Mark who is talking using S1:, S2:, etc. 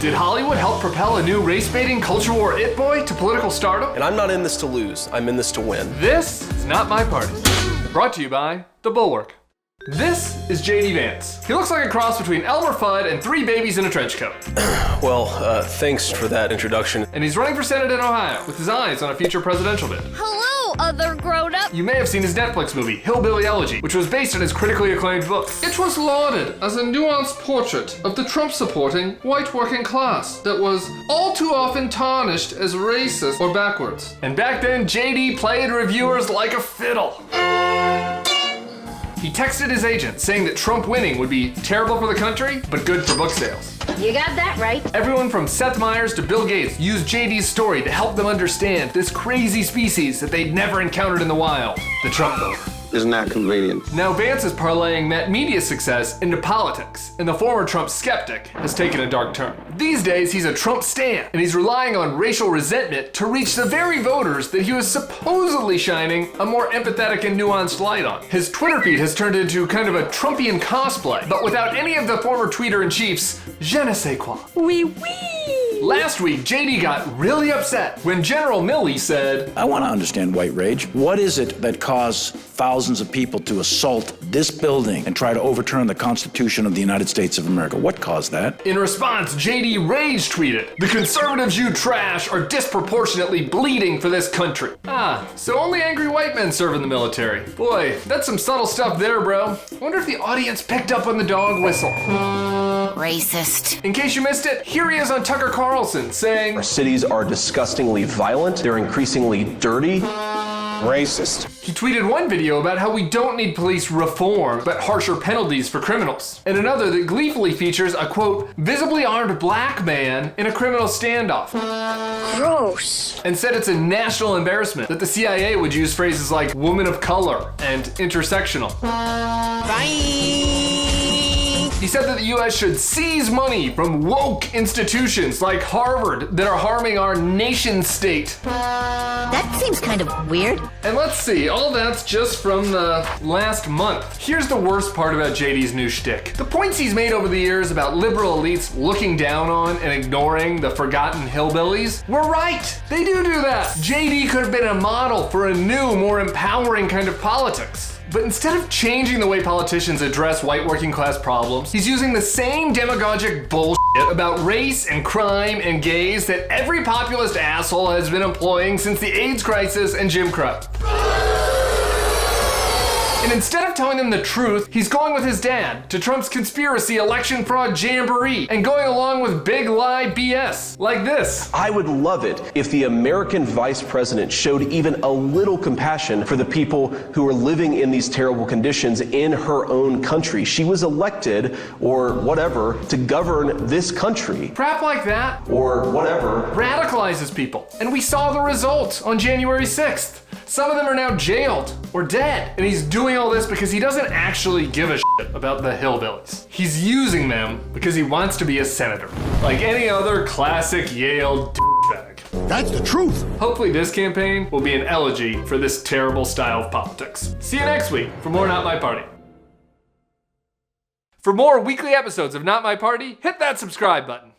S1: Did Hollywood help propel a new race-baiting culture war it boy to political stardom?
S2: And I'm not in this to lose, I'm in this to win.
S1: This is Not My Party. Brought to you by The Bulwark. This is JD Vance. He looks like a cross between Elmer Fudd and 3 babies in a trench coat.
S2: Well, thanks for that introduction.
S1: And he's running for Senate in Ohio with his eyes on a future presidential bid.
S3: Hello, other grown-up.
S1: You may have seen his Netflix movie, Hillbilly Elegy, which was based on his critically acclaimed book. It was lauded as a nuanced portrait of the Trump-supporting white working class that was all too often tarnished as racist or backwards. And back then, JD played reviewers like a fiddle. He texted his agent saying that Trump winning would be terrible for the country, but good for book sales.
S3: You got that right.
S1: Everyone from Seth Meyers to Bill Gates used JD's story to help them understand this crazy species that they'd never encountered in the wild, the Trump voter.
S4: Isn't that convenient?
S1: Now Vance is parlaying that media success into politics, and the former Trump skeptic has taken a dark turn. These days, he's a Trump stan, and he's relying on racial resentment to reach the very voters that he was supposedly shining a more empathetic and nuanced light on. His Twitter feed has turned into kind of a Trumpian cosplay, but without any of the former tweeter-in-chief's je ne sais quoi.
S3: Wee wee.
S1: Last week, JD got really upset when General Milley said,
S5: I want to understand white rage. What is it that caused thousands of people to assault this building and try to overturn the Constitution of the United States of America? What caused that?
S1: In response, JD rage tweeted, "The conservatives you trash are disproportionately bleeding for this country." So only angry white men serve in the military. Boy, that's some subtle stuff there, bro. I wonder if the audience picked up on the dog whistle.
S3: Racist.
S1: In case you missed it, here he is on Tucker Carlson saying,
S2: Our cities are disgustingly violent, they're increasingly dirty.
S4: Racist.
S1: He tweeted one video about how we don't need police reform, but harsher penalties for criminals. And another that gleefully features a, quote, visibly armed black man in a criminal standoff.
S3: Gross.
S1: And said it's a national embarrassment that the CIA would use phrases like woman of color and intersectional. He said that the US should seize money from woke institutions like Harvard that are harming our nation state.
S3: That seems kind of weird.
S1: And let's see, all that's just from the last month. Here's the worst part about JD's new shtick. The points he's made over the years about liberal elites looking down on and ignoring the forgotten hillbillies were right. They do that. JD could have been a model for a new, more empowering kind of politics. But instead of changing the way politicians address white working class problems, he's using the same demagogic bullshit about race and crime and gays that every populist asshole has been employing since the AIDS crisis and Jim Crow. And instead of telling them the truth, he's going with his dad to Trump's conspiracy election fraud jamboree and going along with big lie BS like this.
S2: I would love it if the American vice president showed even a little compassion for the people who are living in these terrible conditions in her own country. She was elected, or whatever, to govern this country.
S1: Crap like that,
S2: Or whatever.
S1: radicalizes people. And we saw the result on January 6th. Some of them are now jailed or dead. And he's doing all this because he doesn't actually give a shit about the hillbillies. He's using them because he wants to be a senator, like any other classic Yale douchebag.
S6: That's the truth.
S1: Hopefully this campaign will be an elegy for this terrible style of politics. See you next week for more Not My Party. For more weekly episodes of Not My Party, hit that subscribe button.